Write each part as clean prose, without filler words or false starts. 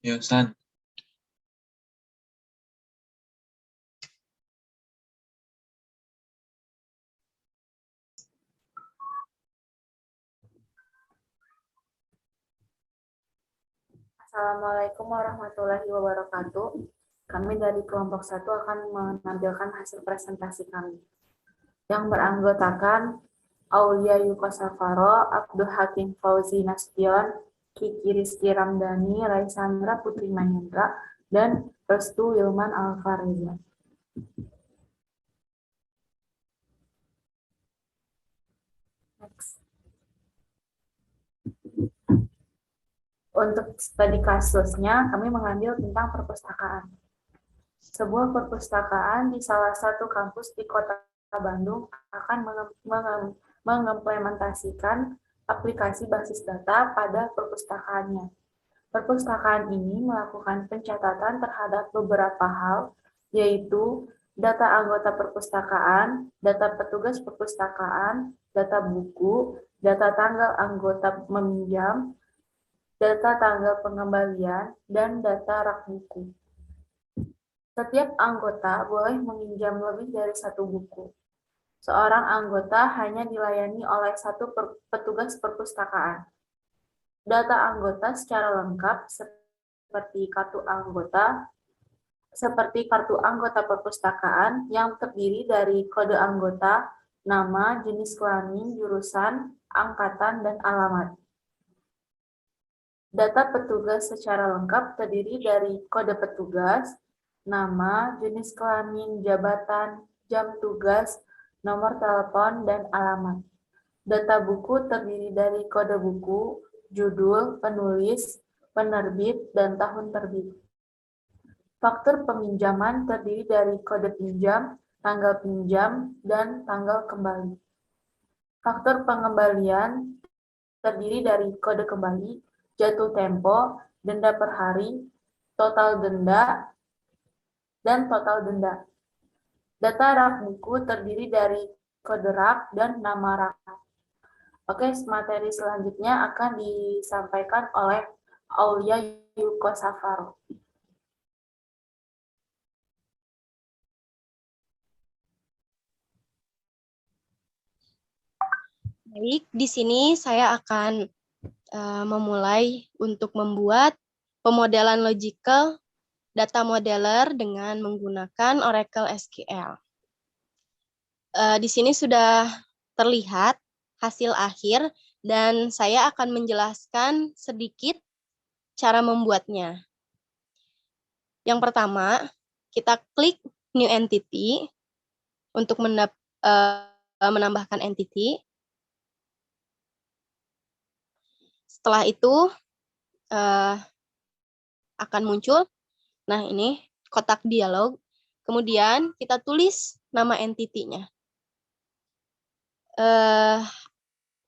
Yosan. Assalamualaikum warahmatullahi wabarakatuh. Kami dari kelompok 1 akan menampilkan hasil presentasi kami. Yang beranggotakan Aulia Yukosafaro, Abdul Hakim Fauzi Nasution, Kiki Rizky Ramdhani, Raisandra Putri Mahendra, dan Restu Wilman Alfareza. Next. Untuk studi kasusnya, kami mengambil tentang perpustakaan. Sebuah perpustakaan di salah satu kampus di Kota Bandung akan mengimplementasikan aplikasi basis data pada perpustakaannya. Perpustakaan ini melakukan pencatatan terhadap beberapa hal, yaitu data anggota perpustakaan, data petugas perpustakaan, data buku, data tanggal anggota meminjam, data tanggal pengembalian, dan data rak buku. Setiap anggota boleh meminjam lebih dari satu buku. Seorang anggota hanya dilayani oleh satu petugas perpustakaan. Data anggota secara lengkap seperti kartu anggota perpustakaan yang terdiri dari kode anggota, nama, jenis kelamin, jurusan, angkatan, dan alamat. Data petugas secara lengkap terdiri dari kode petugas, nama, jenis kelamin, jabatan, jam tugas, nomor telepon, dan alamat. Data buku terdiri dari kode buku, judul, penulis, penerbit, dan tahun terbit. Faktur peminjaman terdiri dari kode pinjam, tanggal pinjam, dan tanggal kembali. Faktur pengembalian terdiri dari kode kembali, jatuh tempo, denda per hari, total denda, dan total denda. Data rak buku terdiri dari kode rak dan nama rak. Oke, materi selanjutnya akan disampaikan oleh Aulia Yukosafaro. Baik, di sini saya akan memulai untuk membuat pemodelan logical data modeler dengan menggunakan Oracle SQL. Di sini sudah terlihat hasil akhir dan saya akan menjelaskan sedikit cara membuatnya. Yang pertama, kita klik New Entity untuk menambahkan entity. Setelah itu akan muncul, nah ini kotak dialog. Kemudian kita tulis nama entity-nya.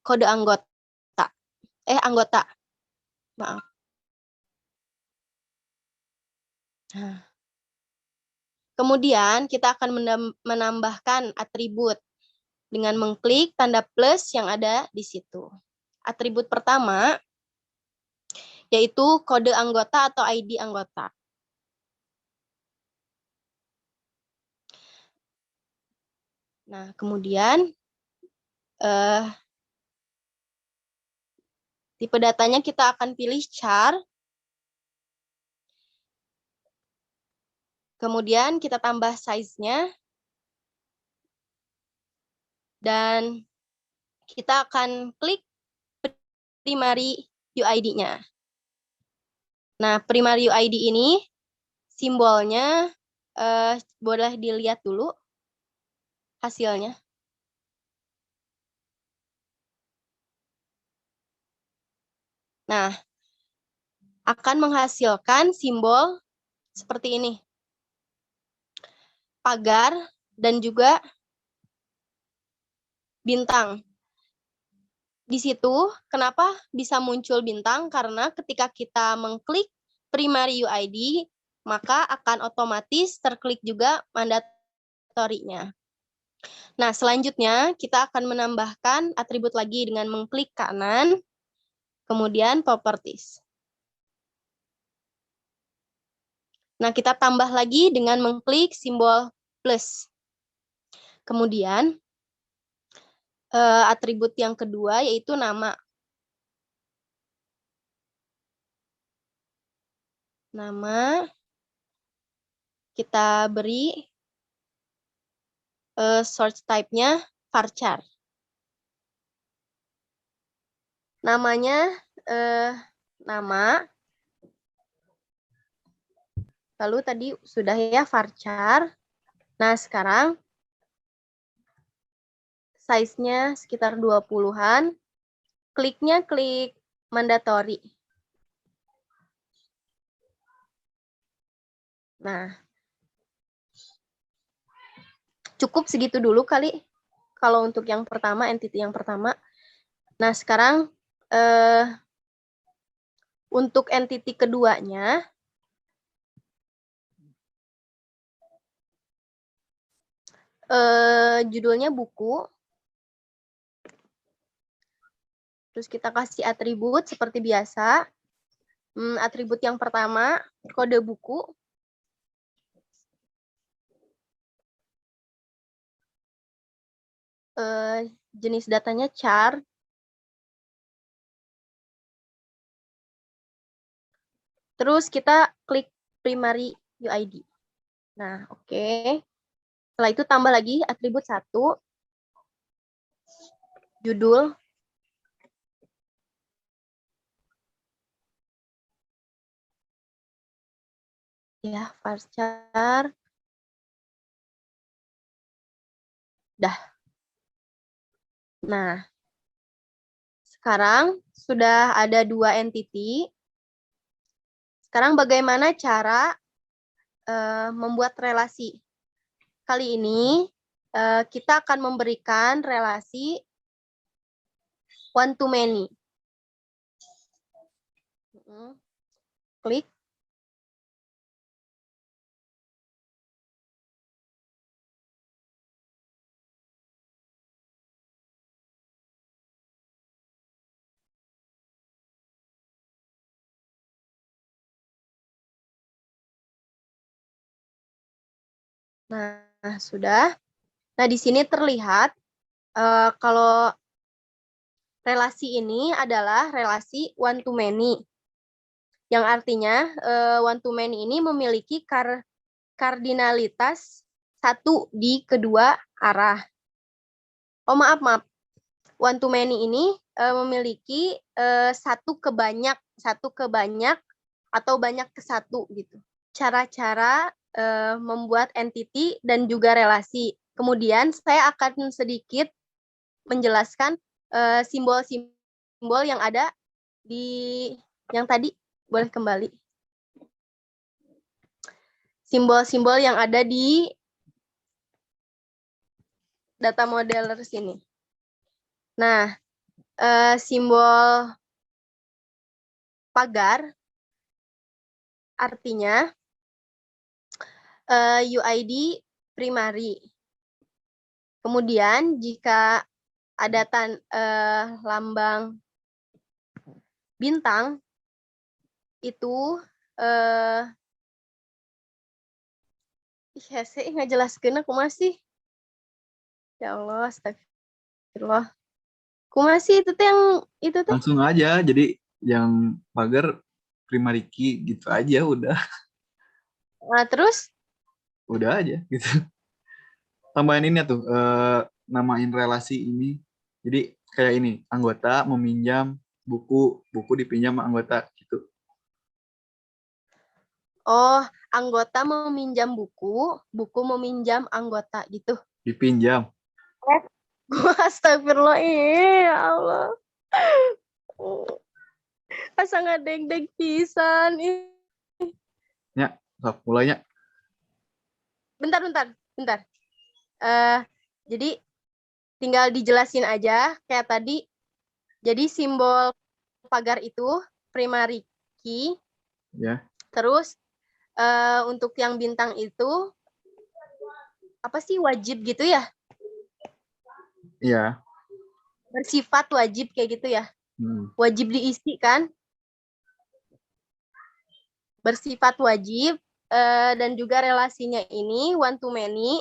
Kode anggota. Maaf. Nah. Kemudian kita akan menambahkan atribut dengan mengklik tanda plus yang ada di situ. Atribut pertama yaitu kode anggota atau ID anggota. Nah, kemudian tipe datanya kita akan pilih char. Kemudian kita tambah size-nya. Dan kita akan klik primary UID-nya. Nah, primary UID ini simbolnya boleh dilihat dulu hasilnya. Nah, akan menghasilkan simbol seperti ini. Pagar dan juga bintang. Di situ, kenapa bisa muncul bintang? Karena ketika kita mengklik primary UID, maka akan otomatis terklik juga mandatorinya. Nah, selanjutnya kita akan menambahkan atribut lagi dengan mengklik kanan, kemudian properties. Nah, kita tambah lagi dengan mengklik simbol plus. Kemudian, atribut yang kedua yaitu nama. Nama, kita beri source type-nya varchar. Namanya nama. Lalu tadi sudah ya varchar. Nah, sekarang size-nya sekitar 20-an. Kliknya klik mandatory. Nah, cukup segitu dulu kali kalau untuk yang pertama, entity yang pertama. Nah, sekarang untuk entity keduanya, judulnya buku. Terus kita kasih atribut seperti biasa. Atribut yang pertama, kode buku. Jenis datanya char. Terus kita klik primary UID. Nah, oke. Setelah itu tambah lagi atribut 1. Judul. Ya, varchar. Dah. Nah, sekarang sudah ada 2 entity. Sekarang bagaimana cara membuat relasi? Kali ini kita akan memberikan relasi one to many. Klik. Nah, sudah. Nah, di sini terlihat kalau relasi ini adalah relasi one to many. Yang artinya one to many ini memiliki kardinalitas 1 di kedua arah. Oh, maaf. One to many ini memiliki 1 ke banyak atau banyak ke 1 gitu. Cara-cara membuat entity dan juga relasi. Kemudian saya akan sedikit menjelaskan simbol-simbol yang ada di yang tadi. Boleh kembali. Simbol-simbol yang ada di data modeler sini. Nah, simbol pagar artinya UID primary. Kemudian jika ada lambang bintang itu saya nggak jelaskan aku masih. Ya Allah, astagfirullah. Aku masih itu tuh yang itu tuh. Langsung aja, jadi yang pagar primary key gitu aja udah. Nah, terus? Udah aja gitu. Tambahin ini tuh, namain relasi ini. Jadi kayak ini, anggota meminjam buku dipinjam sama anggota gitu. Oh, anggota meminjam buku meminjam anggota gitu. Dipinjam. Astagfirullah, ya Allah. Asa ngadeg-deg pisan. Ya, mulainya. Bentar. Jadi tinggal dijelasin aja kayak tadi. Jadi simbol pagar itu primary key. Ya. Terus untuk yang bintang itu apa sih, wajib gitu ya? Iya. Bersifat wajib kayak gitu ya? Wajib diisi kan? Bersifat wajib. dan juga relasinya ini one to many,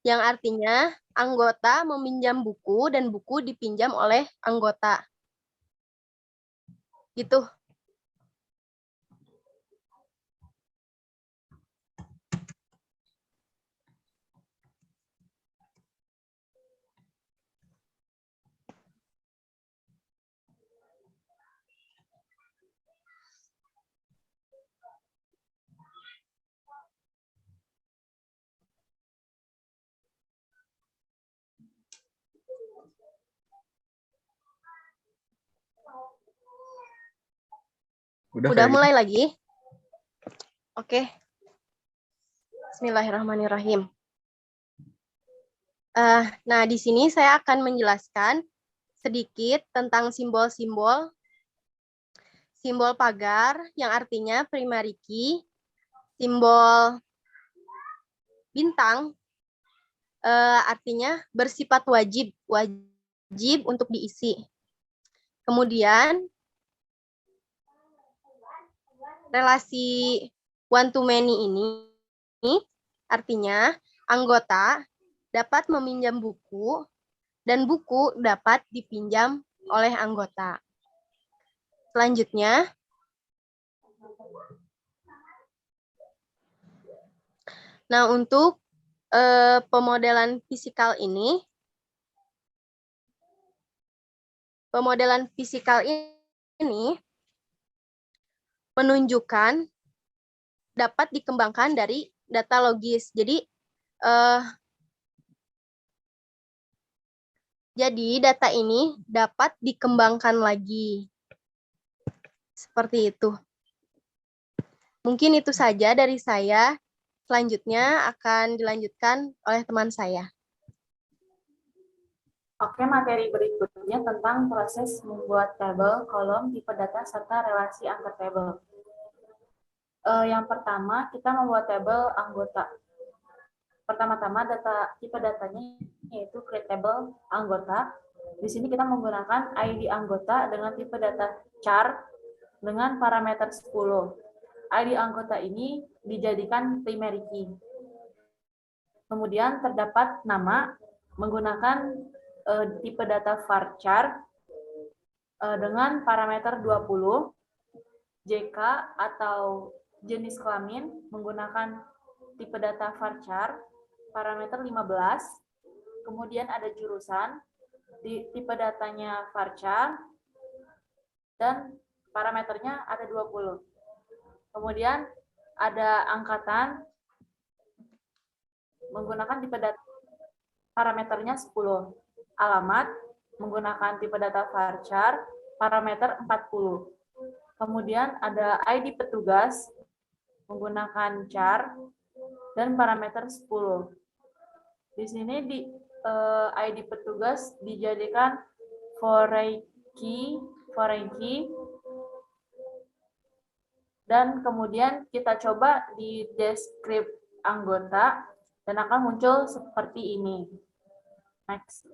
yang artinya anggota meminjam buku dan buku dipinjam oleh anggota. Gitu. Udah Udah kayak mulai lagi? Oke. Bismillahirrahmanirrahim. Nah, di sini saya akan menjelaskan sedikit tentang simbol-simbol. Simbol pagar yang artinya primary key, simbol bintang artinya bersifat wajib untuk diisi. Kemudian relasi one to many ini artinya anggota dapat meminjam buku dan buku dapat dipinjam oleh anggota. Selanjutnya, nah untuk pemodelan fisikal ini menunjukkan dapat dikembangkan dari data logis. Jadi data ini dapat dikembangkan lagi. Seperti itu. Mungkin itu saja dari saya. Selanjutnya akan dilanjutkan oleh teman saya. Oke, materi berikutnya tentang proses membuat tabel, kolom, tipe data, serta relasi antar tabel. Yang pertama, kita membuat tabel anggota. Pertama-tama tipe datanya yaitu create table anggota. Di sini kita menggunakan ID anggota dengan tipe data char dengan parameter 10. ID anggota ini dijadikan primary key. Kemudian terdapat nama menggunakan tipe data varchar dengan parameter 20, JK atau jenis kelamin menggunakan tipe data varchar parameter 15, kemudian ada jurusan di tipe datanya varchar dan parameternya ada 20. Kemudian ada angkatan menggunakan tipe data parameternya 10. Alamat menggunakan tipe data varchar parameter 40. Kemudian ada ID petugas menggunakan char dan parameter 10. Di sini ID petugas dijadikan foreign key dan kemudian kita coba di descript anggota dan akan muncul seperti ini. Next.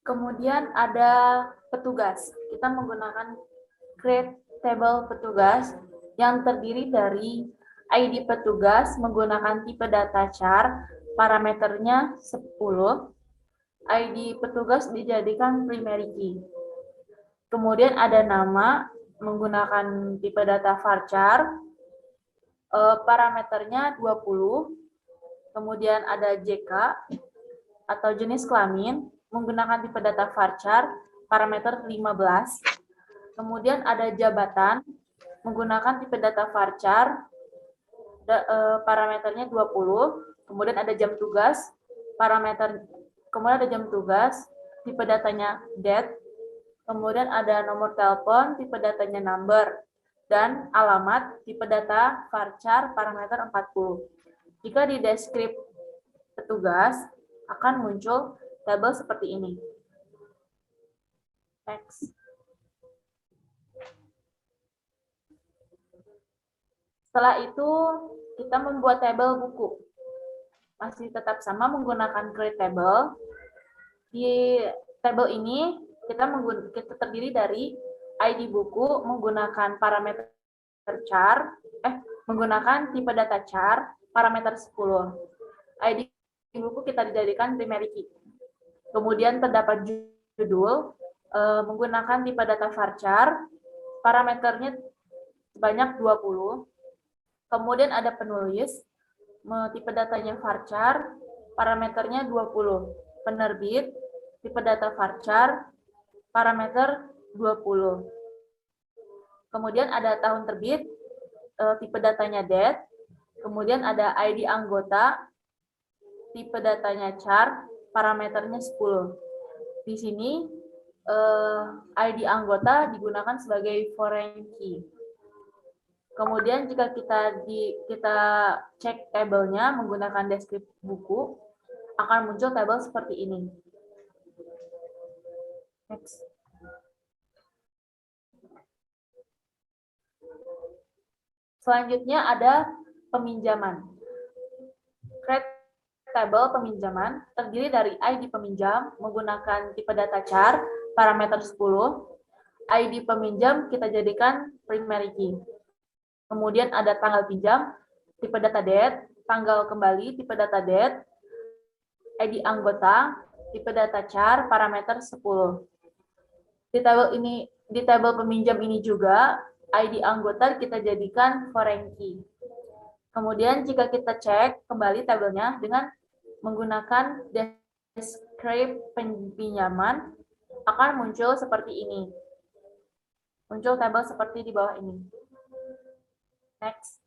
Kemudian ada petugas. Kita menggunakan create table petugas yang terdiri dari ID petugas menggunakan tipe data char, parameternya 10. ID petugas dijadikan primary key. Kemudian ada nama menggunakan tipe data varchar, parameternya 20. Kemudian ada JK atau jenis kelamin menggunakan tipe data varchar, parameter 15. Kemudian ada jabatan menggunakan tipe data varchar, parameternya 20. Kemudian ada jam tugas, kemudian ada jam tugas, tipe datanya date. Kemudian ada nomor telepon, tipe datanya number, dan alamat, tipe data varchar, parameter 40. Jika di deskrip petugas, akan muncul tabel seperti ini. Next. Setelah itu, kita membuat tabel buku. masih tetap sama menggunakan create table. Di tabel ini kita terdiri dari ID buku menggunakan parameter char, menggunakan tipe data char parameter 10. ID buku kita dijadikan primary key. Kemudian terdapat judul menggunakan tipe data varchar, parameternya sebanyak 20. Kemudian ada penulis, tipe datanya varchar, parameternya 20. Penerbit, tipe data varchar, parameter 20. Kemudian ada tahun terbit, tipe datanya date. Kemudian ada ID anggota, tipe datanya char, parameternya 10. Di sini ID anggota digunakan sebagai foreign key. Kemudian jika kita cek tabelnya menggunakan deskripsi buku, akan muncul tabel seperti ini. Next. Selanjutnya ada peminjaman. Create table peminjaman terdiri dari ID peminjam menggunakan tipe data char parameter 10. ID peminjam kita jadikan primary key. Kemudian ada tanggal pinjam, tipe data date, tanggal kembali, tipe data date, ID anggota, tipe data char, parameter 10. Di tabel peminjam ini juga, ID anggota kita jadikan foreign key. Kemudian jika kita cek kembali tabelnya dengan menggunakan descript pinjaman, akan muncul seperti ini. Muncul tabel seperti di bawah ini. Next.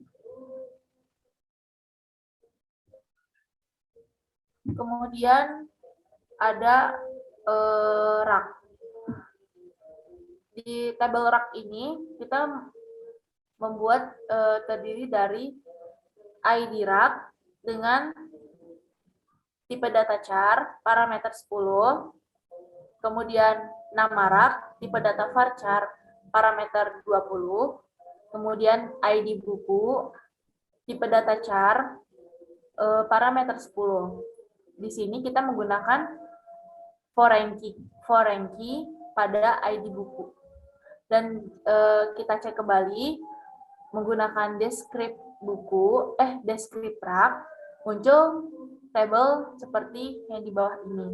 Kemudian ada rak. Di tabel rak ini kita membuat terdiri dari ID rak dengan tipe data char parameter 10, kemudian nama rak tipe data varchar parameter 20, kemudian ID buku tipe data char parameter 10. Di sini kita menggunakan foreign key pada ID buku. Dan kita cek kembali menggunakan descript rak, muncul tabel seperti yang di bawah ini.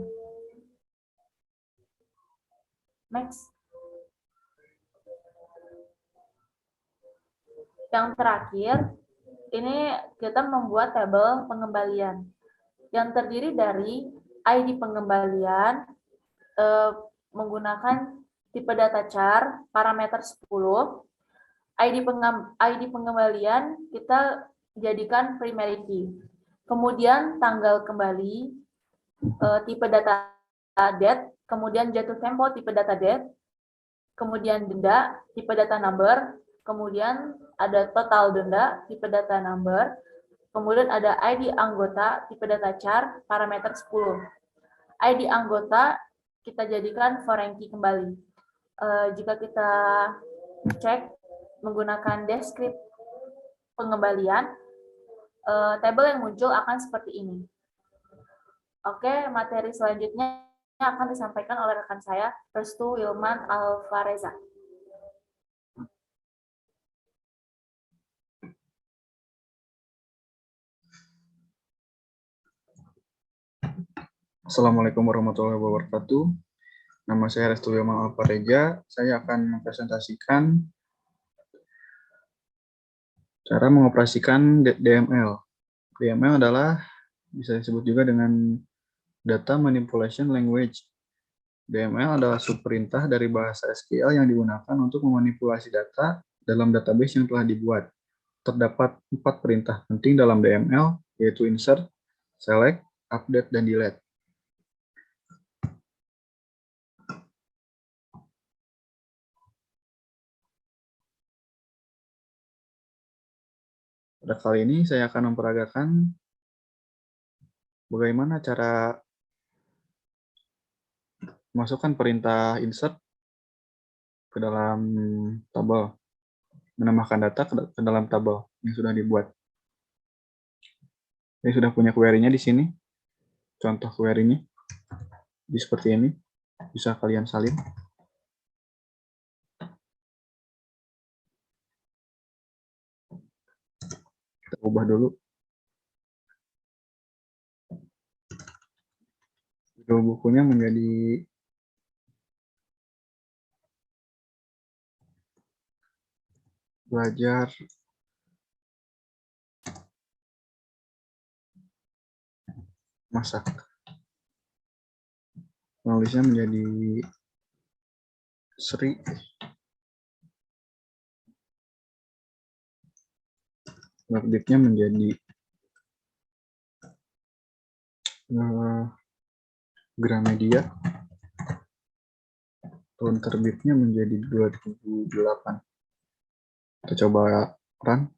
Next. Yang terakhir, ini kita membuat tabel pengembalian yang terdiri dari ID pengembalian menggunakan tipe data char parameter 10. ID pengembalian kita jadikan primary key. Kemudian tanggal kembali tipe data date, kemudian jatuh tempo tipe data date, kemudian denda tipe data number, kemudian ada total denda tipe data number, kemudian ada ID anggota tipe data char parameter 10. ID anggota kita jadikan foreign key kembali. Jika kita cek menggunakan deskrip pengembalian, tabel yang muncul akan seperti ini. Oke, materi selanjutnya akan disampaikan oleh rekan saya, Restu Wilman Alvareza. Assalamualaikum warahmatullahi wabarakatuh. Nama saya Restu Wilman Alvareza. Saya akan mempresentasikan cara mengoperasikan DML. DML adalah bisa disebut juga dengan Data Manipulation Language. DML adalah subperintah dari bahasa SQL yang digunakan untuk memanipulasi data dalam database yang telah dibuat. Terdapat 4 perintah penting dalam DML, yaitu insert, select, update, dan delete. Pada kali ini saya akan memperagakan bagaimana cara memasukkan perintah insert ke dalam tabel, menambahkan data ke dalam tabel yang sudah dibuat. Saya sudah punya query-nya di sini. Contoh query-nya di seperti ini. Bisa kalian salin. Kita ubah dulu. Judul bukunya menjadi belajar masak. Penulisnya menjadi Sri. Terbitnya menjadi Gramedia. Tahun terbitnya menjadi 2008. Kita coba run.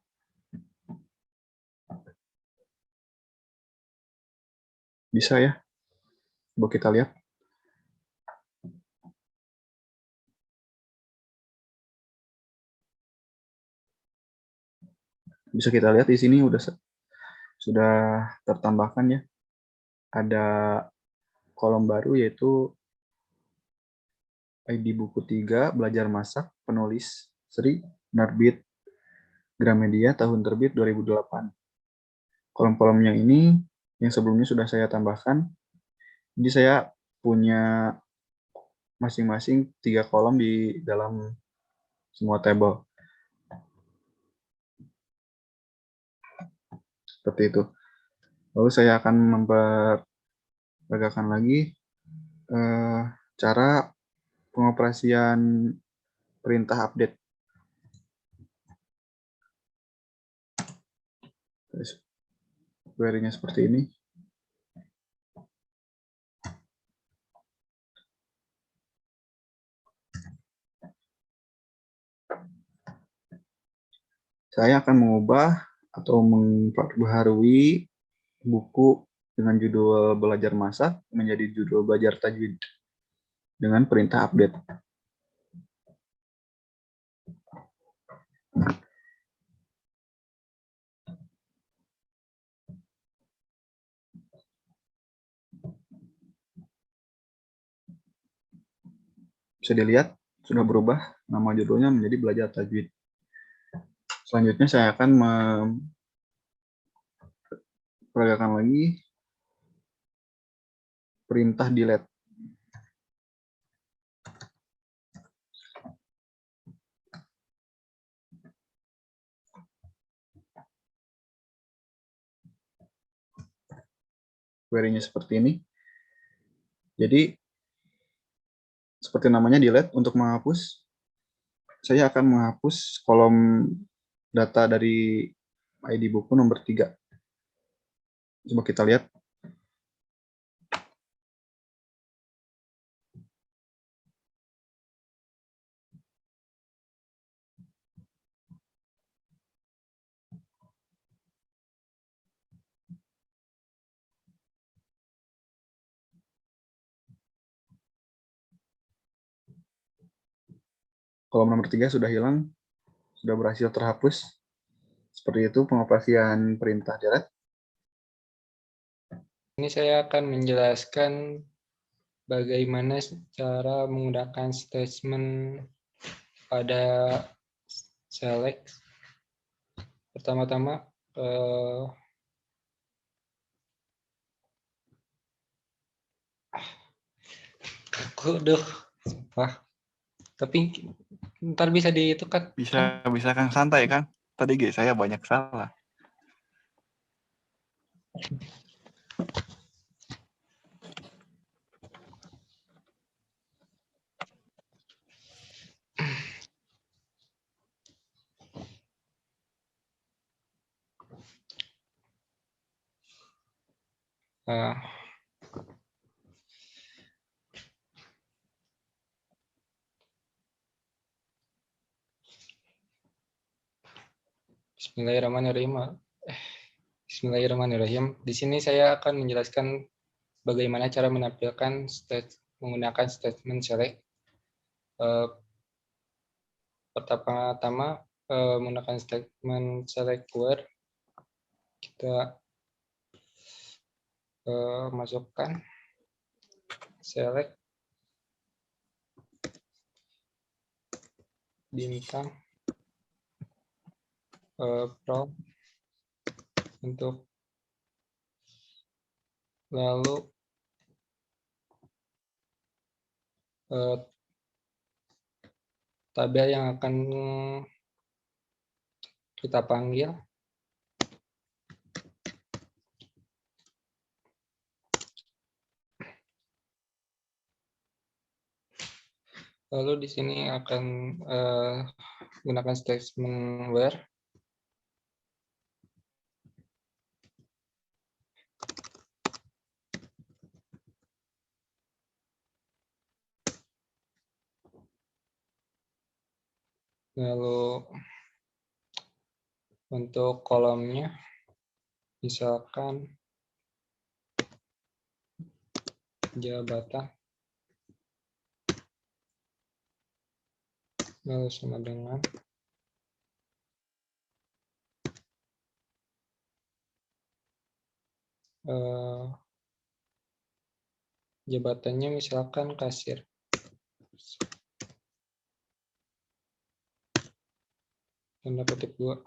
Bisa ya. Coba kita lihat. Bisa kita lihat di sini sudah tertambahkan ya. Ada kolom baru yaitu ID buku 3, belajar masak, penulis Sri, penerbit Gramedia, tahun terbit 2008. Kolom-kolom yang ini yang sebelumnya sudah saya tambahkan. Jadi saya punya masing-masing 3 kolom di dalam semua tabel. Seperti itu. Lalu saya akan memperagakan lagi cara pengoperasian perintah update. Query-nya seperti ini. Saya akan mengubah atau memperbaharui buku dengan judul belajar masak menjadi judul belajar tajwid dengan perintah update. Bisa dilihat sudah berubah nama judulnya menjadi belajar tajwid. Selanjutnya saya akan memperagakan lagi perintah delete. Query-nya seperti ini. Jadi seperti namanya delete, untuk menghapus saya akan menghapus kolom data dari ID buku nomor 3. Coba kita lihat. Kolom nomor 3 sudah hilang, sudah berhasil terhapus. Seperti itu pengoperasian perintah delete. Ini saya akan menjelaskan bagaimana cara menggunakan statement pada select. Pertama-tama, tapi ntar bisa kan? Bisa Kang, santai kan? Tadi saya banyak salah. Bismillahirrahmanirrahim. Bismillahirrahmanirrahim. Di sini saya akan menjelaskan bagaimana cara menampilkan menggunakan statement select. Pertama-tama menggunakan statement select word. Kita masukkan select bintang from untuk lalu tabel yang akan kita panggil lalu di sini akan gunakan statement where lalu untuk kolomnya misalkan jabatan lalu sama dengan jabatannya misalkan kasir. Tanda kutip 2.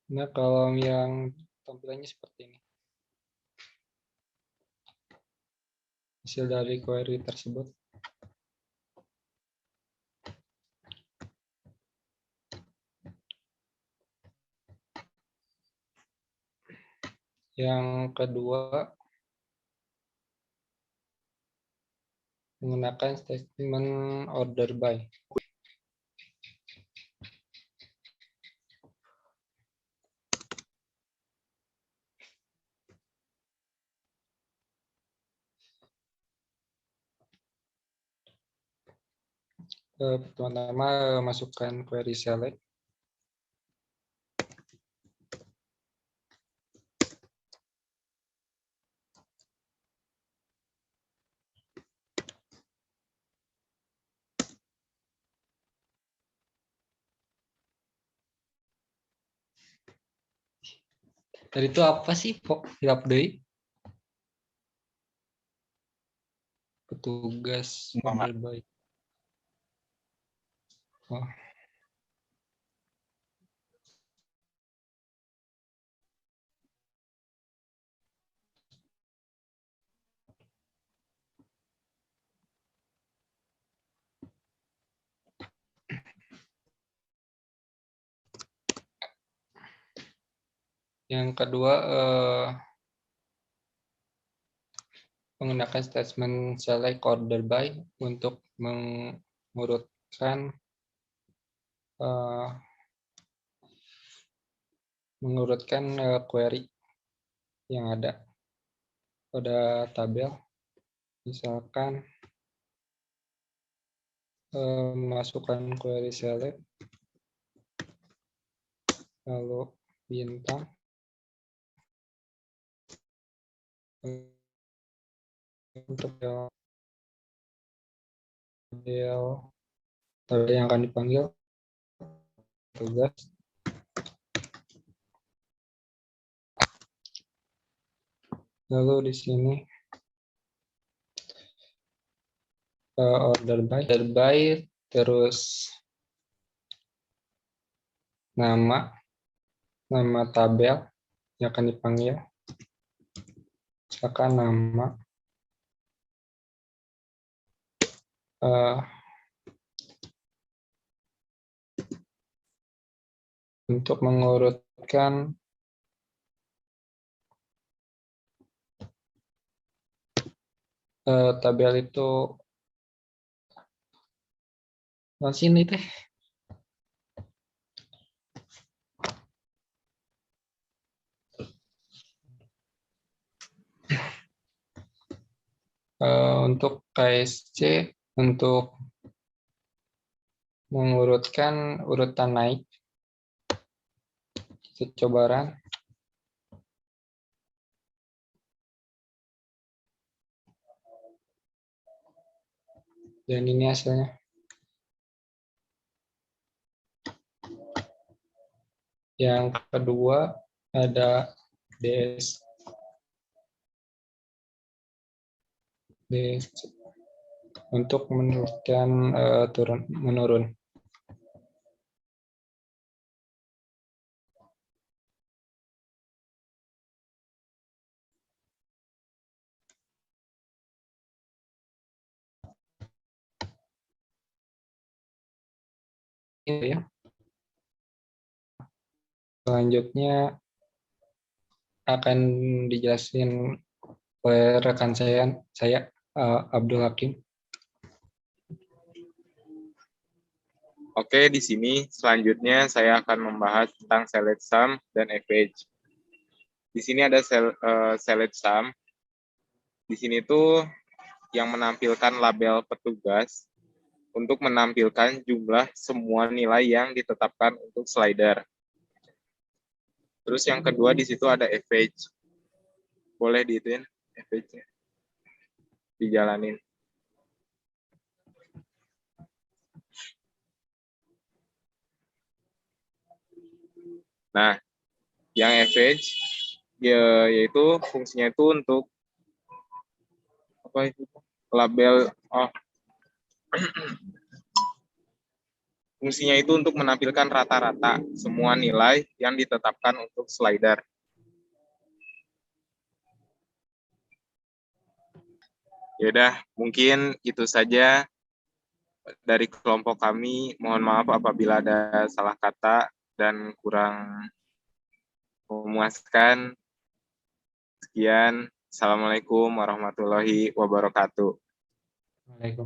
Nah, kalau yang tampilannya seperti ini. Hasil dari query tersebut. Yang kedua, menggunakan statement order by. Pertama-tama masukkan query select. Tadi itu apa sih, Pok? Hilap deui. Petugas order by. Oh. Yang kedua, menggunakan statement select order by untuk mengurutkan query yang ada pada tabel. Misalkan masukkan query select lalu bintang untuk tabel yang akan dipanggil tugas. Lalu di sini order by terus nama tabel yang akan dipanggil. Misalkan nama untuk mengurutkan tabel itu sini teh. Untuk KSC untuk mengurutkan urutan naik secobaran. Dan ini hasilnya. Yang kedua ada DS. Untuk menurunkan menurun. Ya. Selanjutnya akan dijelasin oleh rekan saya Abdul Hakim. Oke, di sini selanjutnya saya akan membahas tentang select sum dan average. Di sini ada select sum. Di sini tuh yang menampilkan label petugas untuk menampilkan jumlah semua nilai yang ditetapkan untuk slider. Terus yang kedua di situ ada average. Boleh diituin average-nya. Dijalanin. Nah, yang average yaitu fungsinya itu untuk apa itu? Label fungsinya itu untuk menampilkan rata-rata semua nilai yang ditetapkan untuk slider. Yaudah, mungkin itu saja dari kelompok kami. Mohon maaf apabila ada salah kata dan kurang memuaskan. Sekian. Assalamualaikum warahmatullahi wabarakatuh. Waalaikumsalam.